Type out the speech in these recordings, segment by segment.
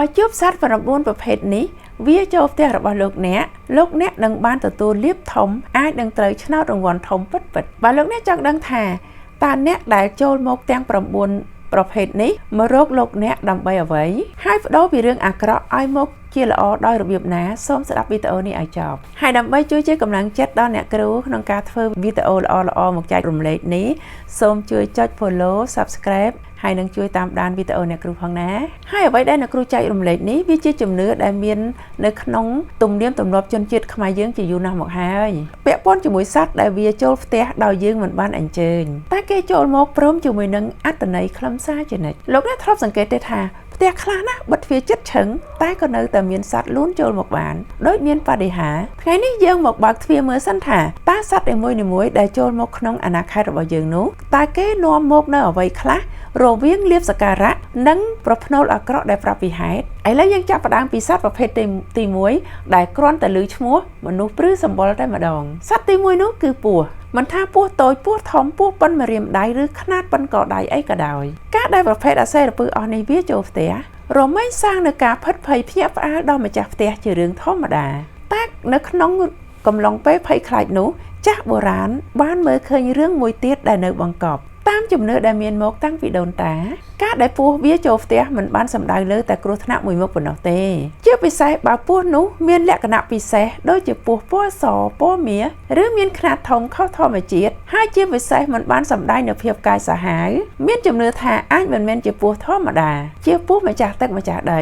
បើជួបសត្វ9ប្រភេទនេះវាចូលផ្ទះរបស់លោកអ្នកនឹងបានទទួលលាភធំអាចនឹងត្រូវឆ្នោតរង្វាន់ធំពិតៗបើលោកអ្នកចង់ដឹងថាតើអ្នកដែលចូលមកទាំង9ប្រភេទនេះមករកលោកអ្នកដើម្បីអ្វីហើយបដូរពីរឿងអាក្រក់ឲ្យមកជាល្អដោយរបៀបណាសូមស្ដាប់វីដេអូនេះឲ្យចប់ហើយដើម្បីជួយជាកម្លាំងចិត្តដល់អ្នកគ្រូក្នុងការធ្វើវីដេអូល្អៗមកចែករំលែកនេះសូមជួយចុច Follow Subscribe ហើយនឹងជួយតាមដានវីដេអូអ្នកគ្រូផងណាហើយអ្វីដែលអ្នកគ្រូចែករំលែកនេះវាជាជំនឿដែលមាននៅក្នុងទំនៀមទម្លាប់ជនជាតិខ្មែរយើងជាយូរណាស់មកហើយពាក់ព័ន្ធជាមួយសត្វដែលវាចូលផ្ទះដោយយើងមិនបានអញ្ជើញតែគេចូលមកព្រមជាមួយនឹងអត្តន័យខ្លឹមសារជានិច្ចលោកអ្នកធ្លាប់សង្កេតទេថាផ្ទះខ្លះណាស់បិទទ្វារជិតឈឹងតែក៏នៅតែមានសត្វលូនចូលមកបានដូចមានបដិហារថ្ងៃនេះយើងមកបើកទ្វារមើលសិនថាតើសត្វនីមួយៗដែលចូលមកក្នុងអាណាខេត្តរបស់យើងនោះតើគេនាំមកនៅអ្វីខ្លះរវាងលាភសក្ការៈនិងប្រផ្នូលអាក្រក់ដែលប្រាប់ពីហេតុឥឡូវយើងចាប់ផ្ដើមពីសត្វប្រភេទទី1ដែលគ្រាន់តែឮឈ្មោះមនុស្សព្រឺសម្បុរតែម្ដងសត្វទី1នោះគឺពស់មិនថាពស់តូចពស់ធំពស់ប៉ុនម្រាមដៃឬខ្នាតប៉ុនកដៃអីក៏ដោយការដែលប្រភេទអសេរពើអស់នេះវាចូលផ្ទះរមែងសាងនៅការផិតភ័យភ្ញាក់ផ្អើលដល់ម្ចាស់ផ្ទះជារឿងធម្មតាតែនៅក្នុងកំឡុងពេលភ័យខ្លាចនោះចាស់បុរាណបានមើលឃើញរឿងមួយទៀតដែលនៅបង្កប់តាមជំនឿដែលមានមកតាំងពីដូនតាការដែលពស់វាចូលផ្ទះមិនបានសំដៅលើតែគ្រោះថ្នាក់មួយមុខប៉ុណ្ណោះទេជាពិសេសបើពស់នោះមានលក្ខណៈពិសេសដូចជាពស់ពណ៌សពណ៌មាសឬមានខ្នាតធំខុសធម្មជាតិហើយជាពិសេសមិនបានសំដែងនូវភាពកាយសាហាវមានជំនឿថាអាចមិនមែនជាពស់ធម្មតាជាពស់ម្ចាស់ទឹកម្ចាស់ដី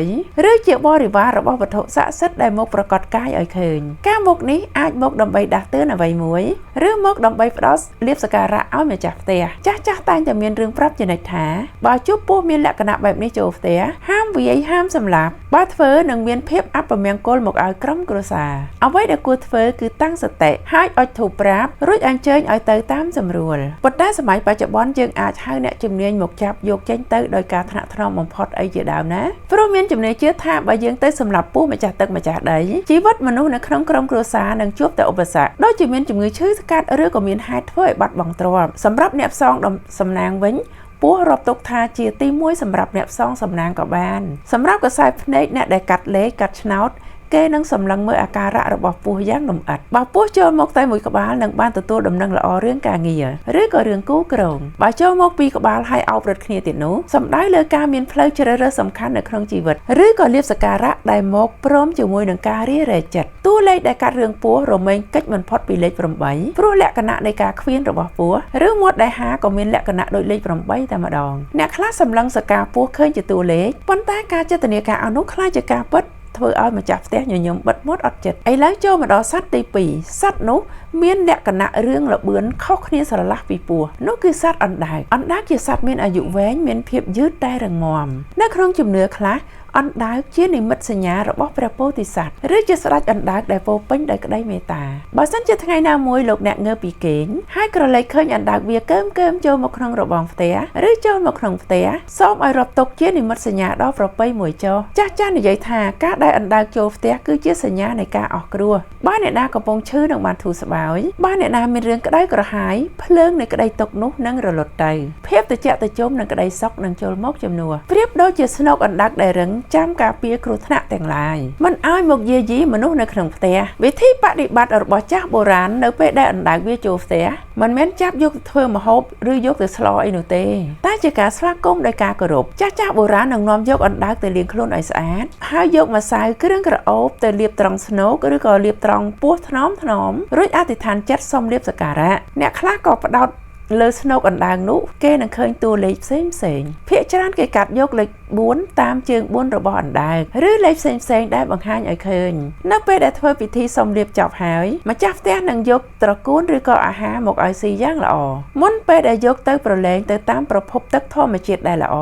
ឬជាបរិវាររបស់វត្ថុស័ក្តិសិទ្ធិដែលមកប្រកបកាយឲ្យឃើញការមកនេះអាចមកដើម្បីដាស់តឿនអ្វីមួយឬមកដើម្បីផ្ដោតលាភសក្ការៈឲ្យម្ចាស់ផ្ទះចាស់តែងតែមានរឿងប្រាប់ជានិច្ចថាបើជួបពស់មានលក្ខណៈបែបនេះចូលផ្ទះហាមវាយហាមសម្លាប់បើធ្វើនឹងមានភាពអពមង្គលមកឲ្យក្រុមគ្រួសារអ្វីដែលគួរធ្វើគឺតាំងសតិហើយអុជធូបប្រាប់រួចអញ្ជើញឲ្យទៅតាមសម្រួលប៉ុន្តែសម័យបច្ចុប្បន្នយើងអាចហៅអ្នកជំនាញមកចាប់យកចេញទៅដោយការថ្នាក់ថ្នមបំផុតអីជាដើមណាព្រោះមានជំនាញជឿថាបើយើងទៅសម្លាប់ពស់ម្ចាស់ទឹកម្ចាស់ដីជីវិតមនុស្សនៅក្នុងក្រុមគ្រួសារនឹងជួបតែឧបសគ្គដូចជាមានជំងឺឈឺស្កាត់ឬក៏មានហេតុធ្វើឲ្យបាត់បង់ទ្រព្យសម្រាប់អ្នកផ្សងសំណាងវិញពស់រាប់ទុកថាជាទី1សម្រាប់អ្នកផ្សងសំណាងក៏បានសម្រាប់កសែភ្នែកអ្នកដែលកាត់លេខកាត់ឆ្នោតគេនឹងសម្លឹងមើលអាការៈរបស់ពស់យ៉ាងលម្អិតបើពស់ចូលមកតែមួយក្បាលនឹងបានទទួលដំណឹងល្អរឿងការងារឬក៏រឿងគូក្រងបើចូលមកពីក្បាលហើយអោបរត់គ្នាទៀតនោះសំដៅលើការមានផ្លូវជ្រើសរើសសំខាន់នៅក្នុងជីវិតឬក៏លាភសក្ការៈដែលមកព្រមជាមួយនឹងការរារែកចិត្តតួលេខដែលកាត់រឿងពស់រមែងកិច្ចមិនផុតពីលេខ8ព្រោះលក្ខណៈនៃការខ្វៀនរបស់ពស់ឬមាត់ដែលហាក៏មានលក្ខណៈដូចលេខ8តែម្ដងអ្នកខ្លះសម្លឹងសក្ការពស់ឃើញជាតួលេខប៉ុន្តែការចេតនាការអនុខ្លាចជាការពិតធ្វើឲ្យម្ចាស់ផ្ទះញញឹមបិទមាត់អត់ចិត្តឥឡូវចូលមកដល់សត្វទី2សត្វនោះមានលក្ខណៈរឿងលបឿនខុសគ្នាស្រឡះពីពស់នោះគឺសត្វអណ្ដើកជាសត្វមានអាយុវែងមានភាពយឺតតែរឹងមាំនៅក្នុងជំនឿខ្លះអណ្ដើកជានិមិត្តសញ្ញារបស់ព្រះពោធិសត្វឬជាស្ដេចអណ្ដើកដែលពោពេញដោយក្តីមេត្តាបើសិនជាថ្ងៃណាមួយលោកអ្នកងើបពីគេងហើយក្រឡេកឃើញអណ្ដើកវាកើមចូលមកក្នុងរបងផ្ទះឬចូលមកក្នុងផ្ទះសូមឲ្យរាប់ទុកជានិមិត្តសញ្ញាដ៏ប្រពៃមួយចុះចាស់និយាយថាការដែលអណ្ដើកចូលផ្ទះគឺជាសញ្ញានៃការអស់គ្រោះបើអ្នកណាកំពុងឈឺនឹងបានធូរស្បើយបើអ្នកណាមានរឿងក្តៅក្រហាយភ្លើងនៃក្តីទុក្ខនោះនឹងរលត់ទៅភាពត្រជាក់ត្រជុំនិងក្តីសុខនឹងចូលមកជំនួសប្រៀបដូចជាស្នូកអណ្ដើកដែលរឹងចាំការពារគ្រោះថ្នាក់ទាំងឡាយមិនឲ្យមកយាយីមនុស្សនៅក្នុងផ្ទះវិធីបដិបត្តិរបស់ចាស់បុរាណនៅពេលដែលអណ្ដើកវាចូលផ្ទះមិនមែនចាប់យកទៅធ្វើម្ហូបឬយកទៅស្លអីនោះទេតែជាការស្វាគមន៍ដោយការគោរពចាស់បុរាណនឹងនាំយកអណ្ដើកទៅលាងខ្លួនឲ្យស្អាតហើយយកម្សៅគ្រឿងក្រអូបទៅលាបត្រង់ស្នូកឬក៏លាបត្រង់ពោះថ្នមរួចអធិដ្ឋានចិត្តសុំលាភសក្ការៈអ្នកខ្លះក៏ផ្ដោតលើស្នូកអណ្ដើកនោះគេនឹងឃើញតួលេខផ្សេងភាគច្រើនគេកាត់យកលេខ4តាមជើង4របស់អណ្ដើកឬលេខផ្សេងដែលបង្ហាញឲ្យឃើញនៅពេលដែលធ្វើពិធីសុំលាភចប់ហើយម្ចាស់ផ្ទះនឹងយកត្រកួនឬក៏អាហារមកឲ្យស៊ីយ៉ាងល្អមុនពេលដែលយកទៅប្រឡែងទៅតាមប្រភពទឹកធម្មជាតិដែលល្អ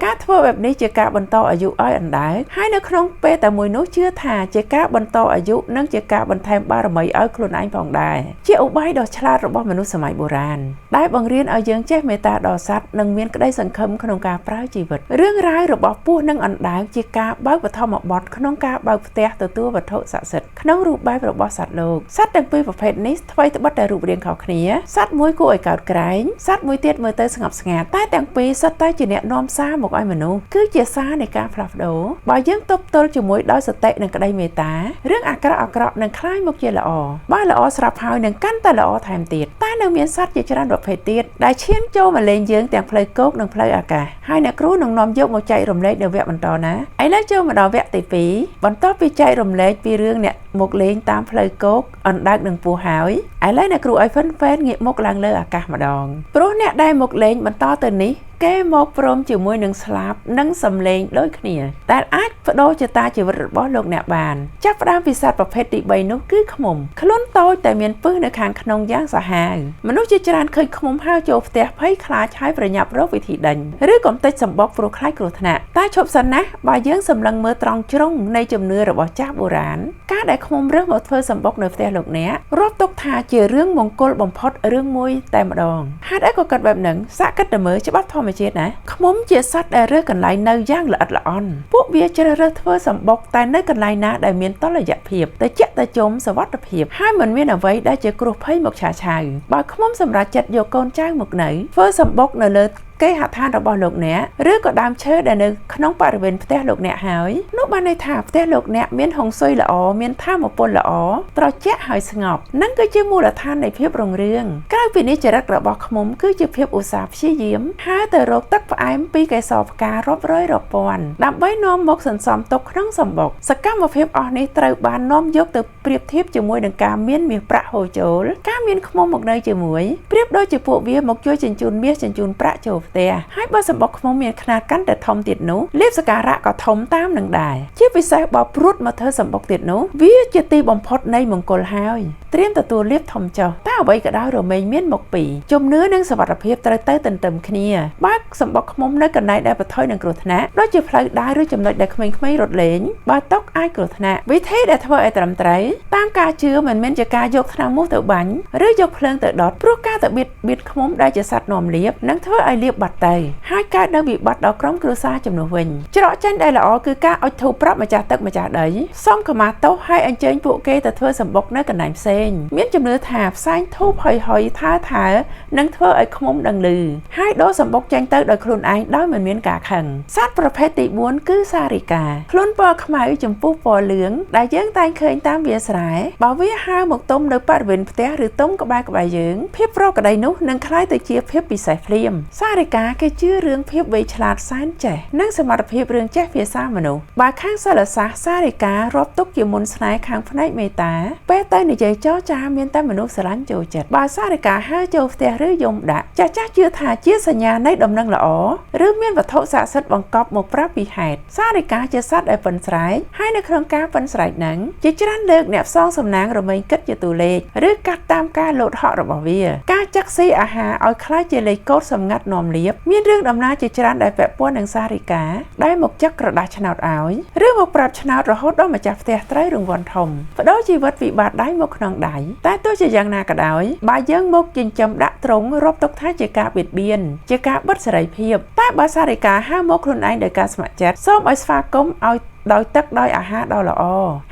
ការធ្វើបែបនេះជាការបន្តអាយុឲ្យអណ្ដើកហើយនៅក្នុងពេលតែមួយនោះជឿថាជាការបន្តអាយុនិងជាការបន្ថែមបារមីឲ្យខ្លួនឯងផងដែរជាឧបាយដ៏ឆ្លាតរបស់មនុស្សសម័យបុរាណដែល បង្រៀនឲ្យយើងចេះមេត្តាដល់សត្វនិងមានក្តីសង្ឃឹមក្នុងការប្រើជីវិតរឿងរ៉ាវរបស់ពស់និងអណ្ដើកជាការបើកបឋមបទក្នុងការបើកផ្ទះទទួលវត្ថុស័ក្តិសិទ្ធិក្នុងរូបបែបរបស់សត្វលោកសត្វទាំងពីរប្រភេទនេះថ្មីត្បិតតែរូបរាងខុសគ្នាសត្វមួយគួរឲ្យកោតក្រែងសត្វមួយទៀតមើលទៅស្ងប់ស្ងាត់តែទាំងពីរសុទ្ធតែជាអ្នកនាំសារមកឲ្យមនុស្សគឺជាសារនៃការផ្លាស់ប្ដូរបើយើងទប់ទល់ជាមួយដោយសតិនិងក្តីមេត្តារឿងអាក្រក់នឹងคล้ายមកជាល្អបើល្អស្រាប់ហើយនឹងកាន់តែល្អថែមទៀតតែនៅមានសត្វជាច្រើនប្រភេទទៀតដែលឈានចូលមកលេងយើងទាំងផ្លូវគោកនិងផ្លូវអាកាសហើយអ្នកគ្រូនឹងនាំយកមកចែករំលែកនៅវគ្គបន្តណាឥឡូវចូលមកដល់វគ្គទី2បន្ទាប់ពីចែករំលែកពីរឿងអ្នកមកលេងតាមផ្លូវគោកអណ្ដើកនឹងពស់ហើយឥឡូវអ្នកគ្រូឲ្យហ្វិនងាកមុខឡើងលើអាកាសម្ដងព្រោះអ្នកដែលមកលេងបន្តទៅនេះគេមកព្រមជាមួយនឹងស្លាបនិងសំឡេងដូចគ្នាដែលអាចបដូរចតាជីវិតរបស់លោកអ្នកបានចាប់ផ្ដើមពីសត្វប្រភេទទី3នោះគឺឃ្មុំខ្លួនតូចតែមានពិសនៅខាងក្នុងយ៉ាងសាហាវមនុស្សជាច្រើនឃើញឃ្មុំហើរចូលផ្ទះភ័យខ្លាចហើយប្រញាប់រកវិធីដេញឬកំទេចសម្បុកព្រោះខ្លាចគ្រោះថ្នាក់តែឈប់សិនណាបើយើងសម្លឹងមើលត្រង់ជ្រុងនៃជំនឿរបស់ចាស់បុរាណការដែលឃ្មុំរើសមកធ្វើសម្បុកនៅផ្ទះលោកអ្នករាប់ទុកថាជារឿងមង្គលបំផុតរឿងមួយតែម្ដងហេតុអីក៏គិតបែបហ្នឹងសាកគិតទៅមើលច្បាប់ធម្មជាតិណាឃ្មុំជាសត្វដែលរើសកន្លែងនៅយ៉ាងល្អិតល្អន់ពួកវាជ្រើសរើសធ្វើសម្បុកតែនៅកន្លែងណាដែលមានតុល្យភាពតែជាក់តែជុំសុវត្ថិភាពហើយមិនមានអ្វីដែលជាគ្រោះភ័យមកឆាឆៅបើឃ្មុំសម្រាប់ចិត្តយកកូនចៅមកនៅធ្វើសម្បុកនៅលើគេហដ្ឋានរបស់លោកអ្នកឬក៏ដើមឈើដែលនៅក្នុងបរិវេណផ្ទះលោកអ្នកហើយនោះបានន័យថាផ្ទះលោកអ្នកមានហុងស៊ុយល្អមានថាមពលល្អត្រជាក់ហើយស្ងប់នឹងគឺជាមូលដ្ឋាននៃភាពរុងរឿងក្រៅពីនេះចរិតរបស់ឃ្មុំគឺជាភាពឧស្សាហ៍ព្យាយាមហើយទៅរកទឹកផ្អែមពីកេសរផ្ការាប់រយរាប់ពាន់ដើម្បីនាំមកសន្សំទុកក្នុងសម្បុកសកម្មភាពអស់នេះត្រូវបាននាំយកទៅប្រៀបធៀបជាមួយនឹងការមានមាសប្រាក់ហូរចូលការមានឃ្មុំមកនៅជាមួយប្រៀបដូចជាពួកវាមកជួយជញ្ជូនមាសជញ្ជូនប្រាក់ចូលផ្ទះហើយបើសម្បុកឃ្មុំមានຂະຫນាតកាន់តែធំទៀតនោះលាភសក្ការៈក៏ធំតាមនឹងដែរជាពិសេសបើព្រួតមកធ្វើសម្បុកទៀតនោះវាជាទីបំផុតនៃមង្គលហើយត្រៀមទទួលលាភធំចុះតែអ្វីក៏ដោយរមែងមានមុខពីរជំនឿនិងសុវត្ថិភាពត្រូវទៅទន្ទឹមគ្នាបើសម្បុកឃ្មុំនៅកន្លែងដែលប្រថុយនឹងគ្រោះថ្នាក់ដូចជាផ្លូវដើរឬចំណុចដែលក្មេងៗរត់លេងបើຕົកអាចគ្រោះថ្នាក់វិធីដែលធ្វើឲ្យត្រឹមត្រូវតាមការជឿមិនមែនជាការយកថ្នាំមូសទៅបាញ់ឬយកភ្លើងទៅដុតព្រោះការទៅបៀតឃ្មុំដែលជាសត្វនាំលាភនឹងធ្វើឲ្យលាភបាត់ទៅហើយកើតនៅវិបត្តិដល់ក្រុមគ្រួសារចំនួនវិញច្រកចេញដែលល្អគឺការអុជធូបប្រាប់ម្ចាស់ទឹកម្ចាស់ដីសូមខមាទោសហើយអញ្ជើញពួកគេទៅធ្វើសម្បុកនៅកន្លែងផ្សេងមានជំនឿថាផ្សែងធូបហុយថានឹងធ្វើឲ្យឃ្មុំដឹងឮហើយដូរសម្បុកចេញទៅដោយខ្លួនឯងដោយមិនមានការខឹងសត្វប្រភេទទី4គឺសារិកាខ្លួនពណ៌ខ្មៅចំពោះពណ៌លឿងដែលយើងតែងឃើញតាមវាលស្រែបើវាហើរមកទុំនៅបរិវេណផ្ទះឬទុំក្បែរយើងភាពប្រក្រតីនោះនឹងคล้ายទៅជាភាពពិសេសភ្លាមសារិកាគេជឿរឿងភាពវៃឆ្លាតសែនចេះនិងសមត្ថភាពរឿងចេះភាសាមនុស្សបើខាងសិលសាស្ត្រសារិការាប់ទុកជាមុនស្នេហ៍ខាងផ្នែកមេត្តាពេលទៅនិយាយចរចាមានតែមនុស្សស្រឡាញ់ចូលចិត្តបើសារិកាហើរចូលផ្ទះឬយំដាក់ចាស់ជឿថាជាសញ្ញានៃដំណឹងល្អឬមានវត្ថុស័ក្តិសិទ្ធិបង្កប់មកប្រាប់ពីហេតុសារិកាជាសត្វដែលប៉ុនស្រែកហើយនៅក្នុងការប៉ុនស្រែកហ្នឹងជាច្រើនលើកអ្នកផ្សងសំណាងរមែងគិតជាតួលេខឬកាត់តាមការលោតហក់របស់វាការចាក់ស៊ីអាហារឲ្យខ្លាចជាលេខកូដសម្ងាត់នាំលាភមានរឿងដំណើរជាច្រើនដែលពាក់ព័ន្ធនឹងសារិកាដែលមកចាក់ក្រដាសឆ្នោតឲ្យឬមកប្រាប់ឆ្នោតរហូតដល់ម្ចាស់ផ្ទះត្រូវរង្វាន់ធំបដូរជីវិតវិបត្តិដៃមកក្នុងដៃតែទោះជាយ៉ាងណាក៏ដោយបើយើងមកចិញ្ចឹមដាក់ត្រង់រាប់ទុកថាជាការបៀតបៀនជាការបិទសេរីភាពតែបើសារិកាហៅមកខ្លួនឯងដោយការស្ម័គ្រចិត្តសូមឲ្យស្វាគមន៍ឲ្យដោយទឹកដោយអាហារដ៏ល្អ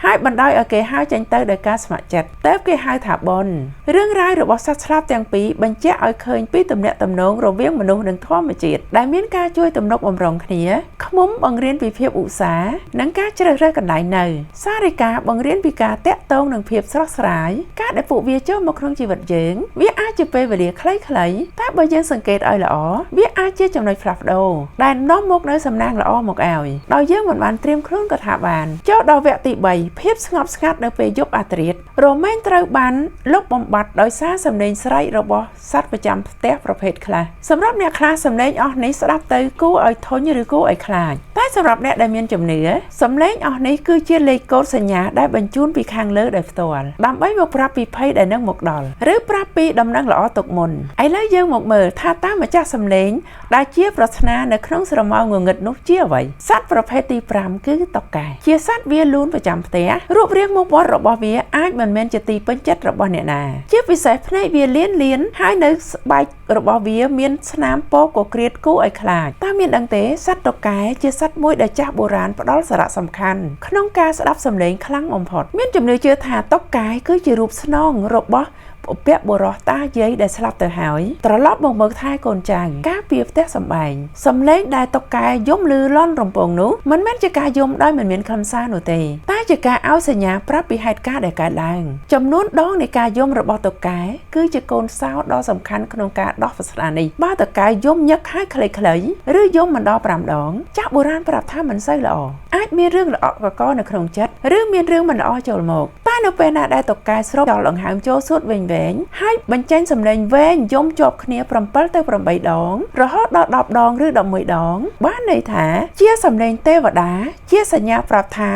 ហើយបណ្ដោយឲ្យគេហៅចេញទៅដោយការស្ម័គ្រចិត្តទើបគេហៅថាបុណ្យរឿងរ៉ាវរបស់សត្វស្លាបទាំងពីរបញ្ជាក់ឲ្យឃើញពីទំនាក់ទំនងរវាងមនុស្សនិងធម្មជាតិដែលមានការជួយទំនុកបម្រុងគ្នាឃ្មុំបង្រៀនពីភាពឧស្សាហ៍និងការជ្រើសរើសកន្លែងនៅសារិកាបង្រៀនពីការតាក់ទងនិងភាពស្រស់ស្រាយការដែលពួកវាចូលមកក្នុងជីវិតយើងវាអាចជាពេលវេលាខ្លីៗតែបើយើងសង្កេតឲ្យល្អវាអាចជាចំណុចផ្លាស់ប្ដូរដែលនាំមកនូវសំណាងល្អមកឲ្យដោយយើងមិនបានត្រៀមខ្លួនក៏ថាបានចូលដល់វគ្គទី3ភាពស្ងប់ស្ងាត់នៅពេលយប់អាធ្រាត្ររមែងត្រូវបានលុបបំបាត់ដោយសារសំឡេងស្រែករបស់សត្វប្រចាំផ្ទះប្រភេទខ្លះសម្រាប់អ្នកខ្លះសំឡេងអស់នេះស្ដាប់ទៅគួរឲ្យធុញឬគួរឲ្យខ្លាចតែសម្រាប់អ្នកដែលមានជំនឿសំឡេងអស់នេះគឺជាលេខកូដសញ្ញាដែលបញ្ជូនពីខាងលើដោយផ្ទាល់ដើម្បីមកប្រាប់ពីភ័យដែលនឹងមកដល់ឬប្រាប់ពីដំណឹងល្អទុកមុនឥឡូវយើងមកមើលថាតើម្ចាស់សំឡេងដែលជាប្រាថ្នានៅក្នុងស្រមោលងងឹតនោះជាអ្វីសត្វប្រភេទទី5គឺ តុកកែជាសត្វវាលូនប្រចាំផ្ទះរូបរាងមុខមាត់របស់វាអាចមិនមែនជាទីពេញចិត្តរបស់អ្នកណាជាពិសេសភ្នែកវាលៀនហើយនៅស្បែករបស់វាមានស្នាមពណ៌កក្រៀតគួរឲ្យខ្លាចតើមានដឹងទេសត្វតុកកែជាសត្វមួយដែលចាស់បុរាណផ្ដល់សារៈសំខាន់ក្នុងការស្ដាប់សំឡេងខ្លាំងបំផុតមានជំនឿជឿថាតុកកែគឺជារូបស្នងរបស់ឧបៈបុរសតាយាយដែលស្លាប់ទៅហើយត្រឡប់មកមើលថែកូនចៅការពារផ្ទះសម្បែងសំឡេងដែលតុកកែយំឮលន់រំពងនោះមិនមែនជាការយំដោយមិនមានខ្លឹមសារនោះទេតែជាការឲ្យសញ្ញាប្រាប់ពីហេតុការណ៍ដែលកើតឡើងចំនួនដងនៃការយំរបស់តុកកែគឺជាកូនសោដ៏សំខាន់ក្នុងការដោះវាសនានេះបើតុកកែយំញឹកហើយខ្លីៗឬយំមិនដល់5ដងចាស់បុរាណប្រាប់ថាមិនសូវល្អអាចមានរឿងល្អកកនៅក្នុងចិត្តឬមានរឿងមិនល្អចូលមកតែនៅពេលណាដែលតុកកែស្រូបចោលដង្ហើមចូលសួតវិញហើយបញ្ចេញសំឡេងវែងយំជាប់គ្នា7ទៅ8ដងរហូតដល់10ដងឬ11ដងបានន័យថាជាសំឡេងទេវតាជាសញ្ញាប្រាប់ថា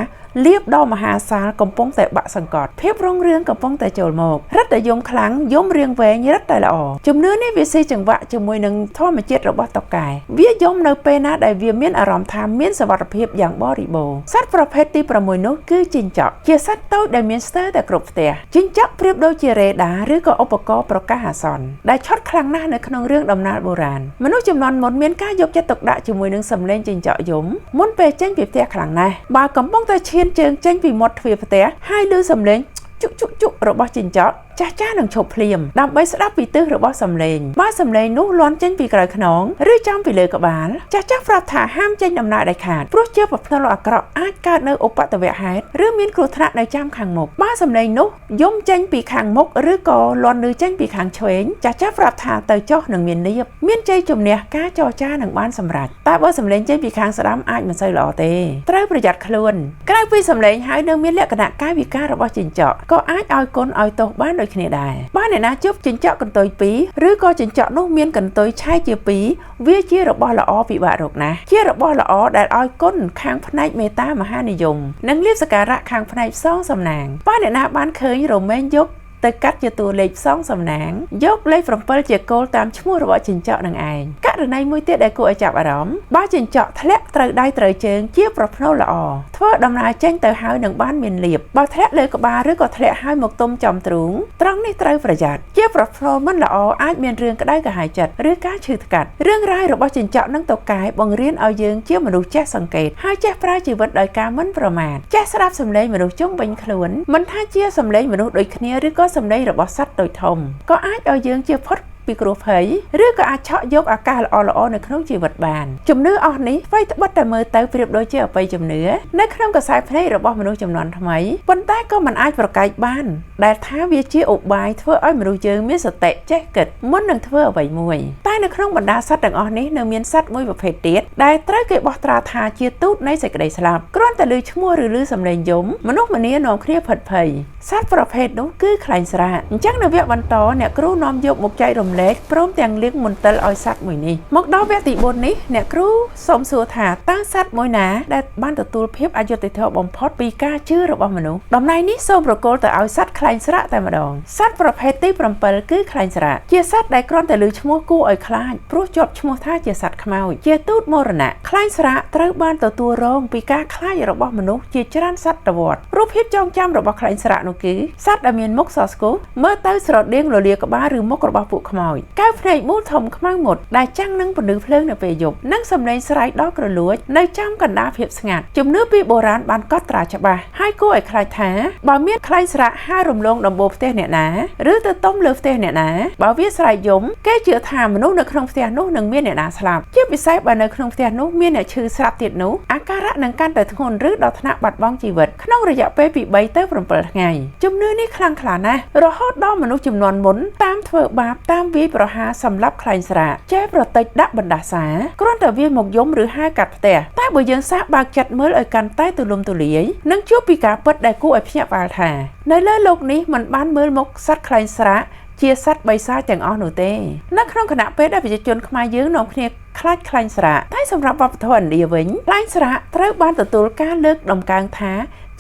លៀបដ៏មហាសាលកំពុងតែបាក់សង្កត់ភាពរុងរឿងកំពុងតែចូលមករឹតតែយំខ្លាំងយំរៀងវែងរឹតតែល្អជំនឿនេះវាស៊ីចង្វាក់ជាមួយនឹងធម្មជាតិរបស់តុកកែវាយំនៅពេលណាដែលវាមានអារម្មណ៍ថាមានសុវត្ថិភាពយ៉ាងបរិបូរណ៍សត្វប្រភេទទី6នោះគឺជីងចក់ជាសត្វតូចដែលមានស្ទើរតែគ្រប់ផ្ទះជីងចក់ប្រៀបដូចជារេដាឬក៏ឧបករណ៍ប្រកាសអាសន្នដែលឆត់ខ្លាំងណាស់នៅក្នុងរឿងដំណាលបុរាណមនុស្សជំនាន់មុនមានការយកចិត្តទុកដាក់ជាមួយនឹងសំឡេងជីងចក់យំមុនពេលចេញពីផ្ទះខ្លាំងណាស់បើកំពុងតែឈានជើងចេញពីមាត់ទ្វារផ្ទះហើយឮសំឡេងជុករបស់ជីងចក់ចាស់នឹងឈប់ភ្លាមដើម្បីស្ដាប់ពីទិសរបស់សំឡេងបើសំឡេងនោះលាន់ចេញពីក្រោយខ្នងឬចំពីលើក្បាលចាស់ប្រាប់ថាហាមចេញដំណើរដាច់ខាតព្រោះជាប្រផ្នូលអាក្រក់អាចកើតនៅឧបទ្ទវហេតុឬមានគ្រោះថ្នាក់នៅចាំខាងមុខបើសំឡេងនោះយំចេញពីខាងមុខឬក៏លាន់ឮចេញពីខាងឆ្វេងចាស់ប្រាប់ថាទៅចុះនឹងមានលៀបមានជ័យជំនះការចរចានឹងបានសម្រេចតែបើសំឡេងចេញពីខាងស្ដាំអាចមិនសូវល្អទេត្រូវប្រយ័ត្នខ្លួនក្រៅពីសំឡេងហើយនៅមានលក្ខណៈកាយវិការរបស់ជីងចក់ក៏អាចឲ្យគុណឲ្យទោសបានដូចគ្នាដែរបើអ្នកណាជប់ចិញ្ចក់កន្ទុយ2ឬក៏ចិញ្ចក់នោះមានកន្ទុយឆែកជា2វាជារបស់ល្អពិបាករកណាស់ជារបស់ល្អដែលឲ្យគុណខាងផ្នែកមេត្តាមហានិយមនិងលាភសក្ការៈខាងផ្នែកផ្សងសំណាងបើអ្នកណាបានឃើញរមែងយកទៅកាត់ជាតួលេខផ្សងសំណាងយកលេខ7ជាគោលតាមឈ្មោះរបស់ចិញ្ចក់នឹងឯងករណីមួយទៀតដែលគួរឲ្យចាប់អារម្មណ៍បើចិញ្ចក់ធ្លាក់ត្រូវដៃត្រូវជើងជាប្រផ្នូលល្អធ្វើដំណើរចេញទៅហើយនឹងបានមានលៀបបើធ្លាក់លើក្បាលឬក៏ធ្លាក់ហើយមកទុំចំទ្រូងត្រង់នេះត្រូវប្រយ័ត្នជាប្រផ្នូលមិនល្អអាចមានរឿងក្តៅក្រហាយចិត្តឬការឈឺថ្កាត់រឿងរ៉ាវរបស់ចិញ្ចក់និងតុកកែបង្រៀនឲ្យយើងជាមនុស្សចេះសង្កេតហើយចេះប្រើជីវិតដោយការមិនប្រមាថចេះស្ដាប់សំឡេងមនុស្សជុំវិញខ្លួនមិនថាជាសំឡេងមនុស្សដូចគ្នាឬក៏សំឡេងរបស់សត្វតូចធំក៏អាចឲ្យយើងជៀសផុតពីគ្រោះភ័យឬក៏អាចឆក់យកឱកាសល្អៗនៅក្នុងជីវិតបានជំនឿអស់នេះអ្វីត្បិតតែមើលទៅប្រៀបដូចជាអបិយជំនឿនៅក្នុងខ្សែភ្នែករបស់មនុស្សជំនាន់ថ្មីប៉ុន្តែក៏មិនអាចប្រកែកបានដែលថាវាជាឧបាយធ្វើឲ្យមនុស្សយើងមានសតិចេះគិតមុននឹងធ្វើអ្វីមួយតែនៅក្នុងបណ្ដាសត្វទាំងអស់នេះនៅមានសត្វមួយប្រភេទទៀតដែលត្រូវគេបោះត្រាថាជាទូតនៃសេចក្តីស្លាប់គ្រាន់តែឮឈ្មោះឬឮសំឡេងយំមនុស្សម្នានាំគ្នាផិតភ័យសត្វប្រភេទនោះគឺខ្លែងស្រាអញ្ចឹងនៅវគ្គបន្តអ្នកគ្រូនាំយកមកចែករំលែកព្រមទាំងលៀងមន្ទិលឲ្យសត្វមួយនេះមកដល់វគ្គទី4នេះអ្នកគ្រូសូមសួរថាតើសត្វមួយណាដែលបានទទួលភាពអយុត្តិធម៌បំផុតពីការជឿរបស់មនុស្សដំណ័យនេះសូមប្រគល់ទៅឲ្យសត្វខ្លែងស្រាតែម្ដងសត្វប្រភេទទី7គឺខ្លែងស្រាជាសត្វដែលគ្រាន់តែឮឈ្មោះគួរឲ្យខ្លាចព្រោះជាប់ឈ្មោះថាជាសត្វខ្មោចជាទូតមរណៈខ្លែងស្រាត្រូវបានទទួលរងពីការខ្លាចរបស់មនុស្សជាច្រើនសតវត្សរូបភាពចងចាំរបស់ខ្លែងស្រានោះគឺសត្វដែលមានមុខសស្គូមើលទៅស្រដៀងលលាក្បាលឬមុខរបស់ពួកខ្មោចកែវភ្នែកមូលធំខ្មៅមុតដែលចាំងនឹងពន្លឺភ្លើងនៅពេលយប់និងសំឡេងស្រែកដ៏គ្រលួចនៅចំកណ្ដាលភាពស្ងាត់ជំនឿពីបុរាណបានកត់ត្រាច្បាស់ហើយគួរឲ្យខ្លាចថាបើមានខ្លែងស្រាហើររំលងដំបូលផ្ទះអ្នកណាឬទៅតុំលើផ្ទះអ្នកណាបើវាស្រែកយំគេជឿថាមនុស្សនៅក្នុងផ្ទះនោះនឹងមានអ្នកណាស្លាប់ជាពិសេសបើនៅក្នុងផ្ទះនោះមានអ្នកឈឺស្លាប់ទៀតនោះអាការៈនឹងកាន់តែធ្ងន់ឬដល់ថ្នាក់បាត់បង់ជីវិតក្នុងរយៈពេលពី3ទៅ7ថ្ងៃជំនឿនេះខ្លាំងក្លាណាស់រហូតដល់មនុស្សជំនាន់មុនតាមធ្វើបាបតាមវាយប្រហារសម្លាប់ខ្លែងស្រាចេះប្រតិចដាក់បណ្ដាសាគ្រាន់តែវាមកយំឬហៅកាត់ផ្ទះតែបើយើងសាកបើកចិត្តមើលឲ្យកាន់តែទូលំទូលាយនឹងជួបពីការពិតដែលគួរឲ្យភ្ញាក់ផ្អើលថានៅលើโลกនេះមិនបានមើលមកសត្វខ្លែងស្រាជាសត្វបិសាចទាំងអស់នោះទេនៅក្នុងគណៈពេលដែលប្រជាជនខ្មែរយើងនាំគ្នាខ្លាចខ្លែងស្រាតែសម្រាប់វប្បធម៌ឥណ្ឌាវិញខ្លែងស្រាត្រូវបានទទួលការលើកដំកើងថា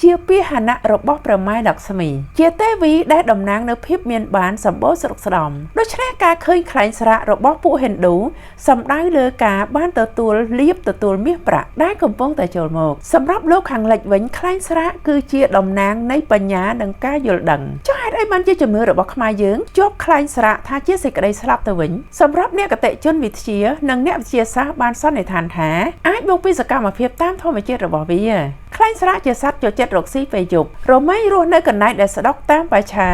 ជាពាហនៈរបស់ព្រះម៉ែលក្ស្មីជាទេវីដែលតំណាងនៅភាពមានបានសម្បូរស្រុកស្ដំដូច្នេះការឃើញខ្លែងស្រាករបស់ពួកហិណ្ឌូសំដៅលើការបានទទួលលៀបទទួលមាសប្រាក់ដែលកំពុងតែចូលមកសម្រាប់លោកខាងលិចវិញខ្លែងស្រាកគឺជាតំណាងនៃបញ្ញានិងការយល់ដឹងចុះហេតុអីបានជាជំនឿរបស់ខ្មែរយើងជាប់ខ្លែងស្រាកថាជាសេចក្តីស្លាប់ទៅវិញសម្រាប់អ្នកកតិជនវិទ្យានិងអ្នកវិទ្យាសាស្ត្របានសន្និដ្ឋានថាអាចមកពីសកម្មភាពតាមធម្មជាតិរបស់វាខ្លែងស្រាកជាសត្វចូលចិត្តរកស៊ីពេលយប់រមែងរស់នៅកន្លែងដែលស្ដុកតាមបច្ឆា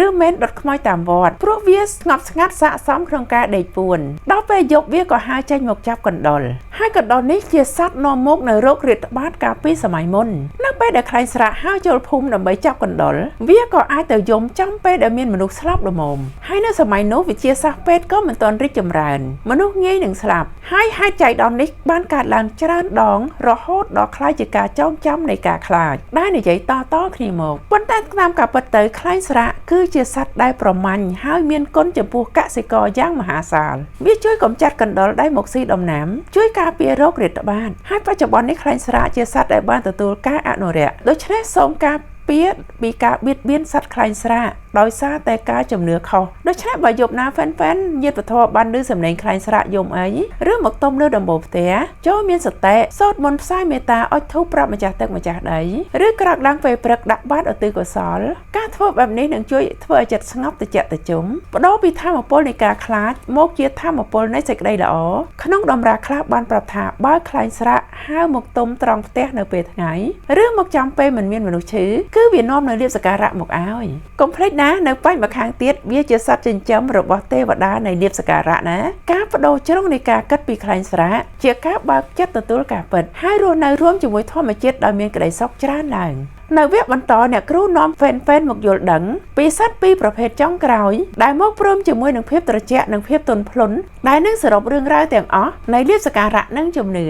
ឬមែនដុតខ្មោចតាមវត្តព្រោះវាស្ងប់ស្ងាត់ស័ក្តិសមក្នុងការដេកពួនដល់ពេលយប់វាក៏ហើរចេញមកចាប់កណ្ដុរហើយកណ្ដុរនេះជាសត្វនាំមកនៅរោគរាតត្បាតកាលពីសម័យមុននៅពេលដែលខ្លែងស្រាកហើរចូលភូមិដើម្បីចាប់កណ្ដុរវាក៏អាចទៅយំចំពេលដែលមានមនុស្សស្លាប់ល្មមហើយនៅសម័យនោះវិទ្យាសាស្ត្រពេទ្យក៏មិនទាន់រីកចម្រើនមនុស្សងាយនឹងស្លាប់ហើយហេតុចៃដន្យនេះបានកើតឡើងច្រើនដងរហូតដល់ក្លាយជាការចងចាំនៃការខ្លាចដែលនិយាយតគ្នាមកប៉ុន្តែតាមការពិតទៅខ្លែងស្រាកគឺជាសត្វដែលប្រមាញ់ហើយមានគុណចំពោះកសិករយ៉ាងមហាសាលវាជួយកម្ចាត់កណ្ដុរដែលមកស៊ីដំណាំជួយការពាររោគរាតត្បាតហើយបច្ចុប្បន្ននេះខ្លែងស្រាកជាសត្វដែលបានទទួលការអនុរក្សដូច្នេះសូមការពីការបៀតបៀនសត្វខ្លែងស្រាកដោយសារតែការជំនឿខុសដូច្នេះបើយប់ណាហ្វេនញាតិវត្ថុបានឮសំឡេងខ្លែងស្រាកយំអីឬមកទុំលើដំបូលផ្ទះចូលមានសតិសូត្រមន្តផ្សាយមេត្តាអុជធូបប្រាប់ម្ចាស់ទឹកម្ចាស់ដីឬក្រោកឡើងពេលព្រឹកដាក់បាតឧទ្ទិសកុសលការធ្វើបែបនេះនឹងជួយធ្វើឲ្យចិត្តស្ងប់ត្រជាក់ត្រជុំបដូរពីធម៌ពលនៃការខ្លាចមកជាធម៌ពលនៃសេចក្តីល្អក្នុងដំរាខ្លះបានប្រាប់ថាបើខ្លែងស្រាកហើរមកទុំត្រង់ផ្ទះនៅពេលថ្ងៃឬមកចាំពេលមិនមានមនុស្សឈឺគឺវានាំនៅលៀបសក្ការៈមកឲ្យកុំភ្លេចណានៅបាញ់ម្ខាងទៀតវាជាសត្វចិញ្ចឹមរបស់ទេវតានៃលៀបសក្ការៈណាការបដូរជ្រុងនៃការគិតពីខ្លែងស្រាកជាការបើកចិត្តទទួលការពិតហើយរស់នៅរួមជាមួយធម្មជាតិដោយមានក្តីសុខច្រើនឡើងនៅវគ្គបន្តអ្នកគ្រូនាំហ្វេនមកយល់ដឹងពីសត្វពីរប្រភេទចុងក្រោយដែលមកព្រមជាមួយនឹងភាពត្រជាក់និងភាពទន់ភ្លន់ដែលនឹងសរុបរឿងរ៉ាវទាំងអស់នៃលៀបសក្ការៈនិងជំនឿ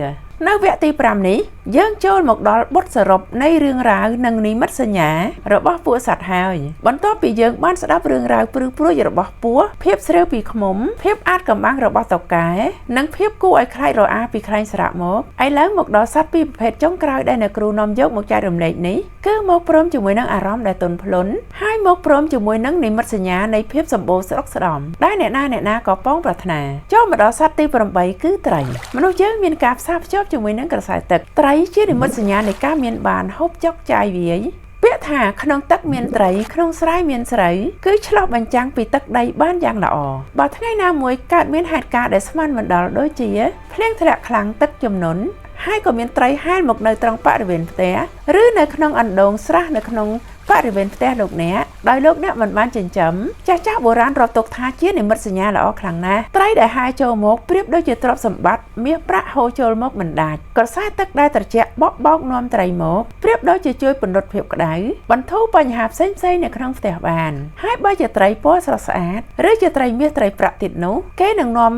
នៅវគ្គទី5នេះយើងចូលមកដល់បទសរុបនៃរឿងរ៉ាវនិងនិមិត្តសញ្ញារបស់ពួកសត្វហើយបន្ទាប់ពីយើងបានស្ដាប់រឿងរ៉ាវព្រឺព្រួចរបស់ពស់ភាពស្រាវពីឃ្មុំភាពអាតកំបាំងរបស់តុកែនិងភាពគួរឲ្យខ្លាចរអាពីខ្លែងស្រាកមកឥឡូវមកដល់សត្វពីរប្រភេទចុងក្រោយដែលអ្នកគ្រូនាំយកមកចែករំលែកនេះគឺមកព្រមជាមួយនឹងអារម្មណ៍ដែលទន់ភ្លន់ហើយមកព្រមជាមួយនឹងនិមិត្តសញ្ញានៃភាពសម្បូរស្រុកស្ដំដែលអ្នកណាក៏ប៉ងប្រាថ្នាចូលមកដល់សត្វទី8គឺត្រីមនុស្សយើងមានការផ្សារភ្ជាប់ជាមួយនឹងក្រសែទឹកត្រីជានិមិត្តសញ្ញានៃការមានបានហូបចុកចាយវាយពាក្យថាក្នុងទឹកមានត្រីក្នុងស្រែមានស្រូវគឺឆ្លុះបញ្ចាំងពីទឹកដីបានយ៉ាងល្អបើថ្ងៃណាមួយកើតមានហេតុការណ៍ដែលស្មានមិនដល់ដូចជាភ្លៀងធ្លាក់ខ្លាំងទឹកជំនន់ហើយក៏មានត្រីហែលមកនៅត្រង់បរិវេណផ្ទះឬនៅក្នុងអណ្ដូងស្រះនៅក្នុងបរិវេណផ្ទះលោកអ្នកដោយលោកអ្នកមិនបានចិញ្ចឹមចាស់បុរាណរកទុកថាជានិមិត្តសញ្ញាល្អខ្លាំងណាស់ត្រីដែលហែលចូលមកប្រៀបដូចជាទ្រព្យសម្បត្តិមាសប្រាក់ហូរចូលមកមិនដាច់ក្រសែទឹកដែលត្រជាក់បោកនាំត្រីមកប្រៀបដូចជាជួយពន្លត់ភាពក្តៅបន្ធូរបញ្ហាផ្សេងនៅក្នុងផ្ទះបានហើយបើជាត្រីពណ៌ស្រស់ស្អាតឬជាត្រីមាសត្រីប្រាក់ទៀតនោះគេនឹងនាំ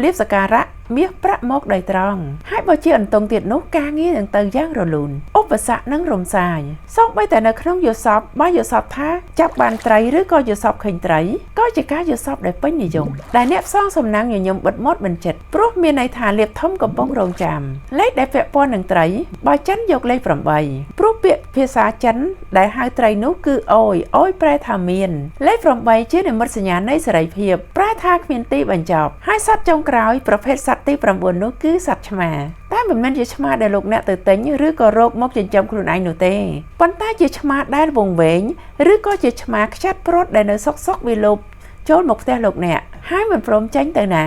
លៀបសក្ការៈមាសប្រាក់មកដោយត្រង់ហើយបើជាអន្ទង់ទៀតនោះការងារនឹងទៅយ៉ាងរលូនឧបសគ្គនឹងរំសាយសូម្បីតែនៅក្នុងយល់សពបើយល់សពថាចាប់បានត្រីឬក៏យល់សពឃើញត្រីក៏ជាការយល់សពដែលពេញនិយមដែលអ្នកផ្សងសំណាងញញឹមបិទមាត់បញ្ចិតព្រោះមានន័យថាលៀបធំកំពុងរងចាំលេខដែលពាក់ព័ន្ធនឹងត្រីបើចិនយកលេខ8ព្រោះពាក្យភាសាចិនដែលហៅត្រីនោះគឺអយប្រែថាមានលេខ8ជានិមិត្តសញ្ញានៃសេរីភាពប្រែថាគ្មានទីបញ្ចប់ហើយសត្វចុងក្រោយប្រភេទសត្វទី9នោះគឺសត្វឆ្មាតែមិនមែនជាឆ្មាដែលលោកអ្នកទៅទិញឬក៏រកមកចិញ្ចឹមខ្លួនឯងនោះទេប៉ុន្តែជាឆ្មាដែលវង្វេងឬក៏ជាឆ្មាខ្ចាត់ព្រាត់ដែលនៅសុកវាលោបចូលមកផ្ទះលោកអ្នកហើយមិនព្រមចេញទៅណា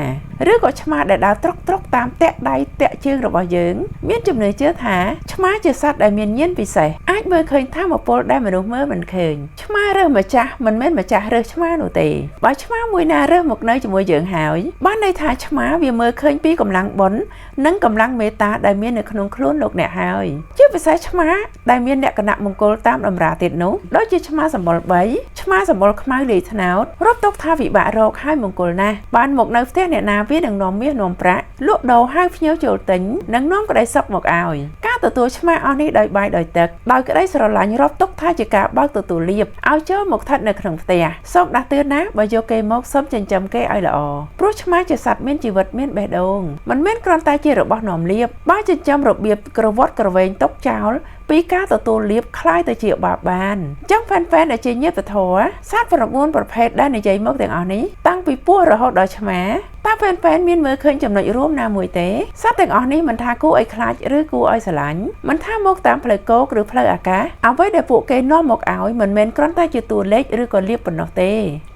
ឬក៏ឆ្មាដែលដើរត្រុកតាមតាក់ដៃតាក់ជើងរបស់យើងមានជំនឿជឿថាឆ្មាជាសត្វដែលមានញាណពិសេសអាចមើលឃើញថាមពលដែលមនុស្សមើលមិនឃើញឆ្មារើសម្ចាស់មិនមែនម្ចាស់រើសឆ្មានោះទេបើឆ្មាមួយណារើសមកនៅជាមួយយើងហើយបានន័យថាឆ្មាវាមើលឃើញពីកម្លាំងបុណ្យនិងកម្លាំងមេត្តាដែលមាននៅក្នុងខ្លួនលោកអ្នកហើយជាពិសេសឆ្មាដែលមានលក្ខណៈមង្គលតាមតម្រាទៀតនោះដូចជាឆ្មាសម្បុរ3ឆ្មាសម្បុរខ្មៅលាយថ្នោតរាប់ទុកថាវិបាករកហើយមង្គលណាស់បានមកនៅផ្ទះអ្នកណាវានឹងនាំមាសនាំប្រាក់លក់ដូរហៅភ្ញៀវចូលទិញនិងនាំក្តីសុខមកឲ្យការទទួលឆ្មាអស់នេះដោយបាយដោយទឹកដោយក្តីស្រឡាញ់រាប់ទុកថាជាការបើកទទួលលៀបឲ្យចូលមកស្ថិតនៅក្នុងផ្ទះសូមដាស់តឿនណាបើយកគេមកសូមចិញ្ចឹមគេឲ្យល្អព្រោះឆ្មាជាសត្វមានជីវិតមានបេះដូងមិនមែនគ្រាន់តែជារបស់នាំលៀបបើចិញ្ចឹមរបៀបក្រវាត់ក្រវែងទុកចោល ពីការទទួលលៀបคล้ายទៅជាបាបបានចឹងហ្វេនដែលជាញាតិធរសត្វ9ប្រភេទដែលនិយាយមកទាំងអស់នេះតាំងពីពស់រហូតដល់ឆ្មាតើហ្វេនមានមើលឃើញចំណុចរួមណាមួយទេសត្វទាំងអស់នេះមិនថាគួរឲ្យខ្លាចឬគួរឲ្យស្រឡាញ់មិនថាមកតាមផ្លូវគោកឬផ្លូវអាកាសអ្វីដែលពួកគេនាំមកឲ្យមិនមែនគ្រាន់តែជាតួលេខឬក៏លៀបប៉ុណ្ណោះទេ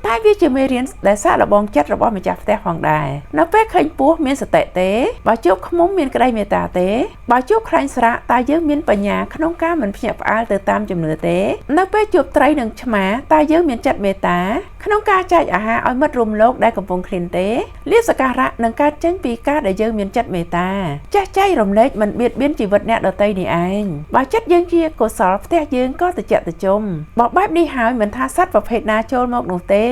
តែវាជាមេរៀនដែលសាកល្បងចិត្តរបស់ម្ចាស់ផ្ទះផងដែរនៅពេលឃើញពស់មានសតិទេបើជួបឃ្មុំមានក្តីមេត្តាទេបើជួបខ្លាញ់ស្រាកតើយើងមានបញ្ញាក្នុងការមិនភ្ញាក់ផ្អើលទៅតាមជំនឿទេនៅពេលជួបត្រីនិងឆ្មាតើយើងមានចិត្តមេត្តាក្នុងការចែកអាហារឲ្យមិត្តរួមលោកដែលកំពុងឃ្លានទេលាសការៈនឹងកើតចេញពីការដែលយើងមានចិត្តមេត្តាចេះចែករំលែកមិនបៀតបៀនជីវិតអ្នកដទៃនេះឯងបើចិត្តយើងជាកុសលផ្ទះយើងក៏ត្រជាក់ត្រជុំបើបែបនេះហើយមិនថាសត្វប្រភេទណាចូលមកនោះទេ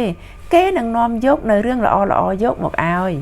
គេនឹងនាំយកនៅរឿងល្អៗយកមកឲ្យ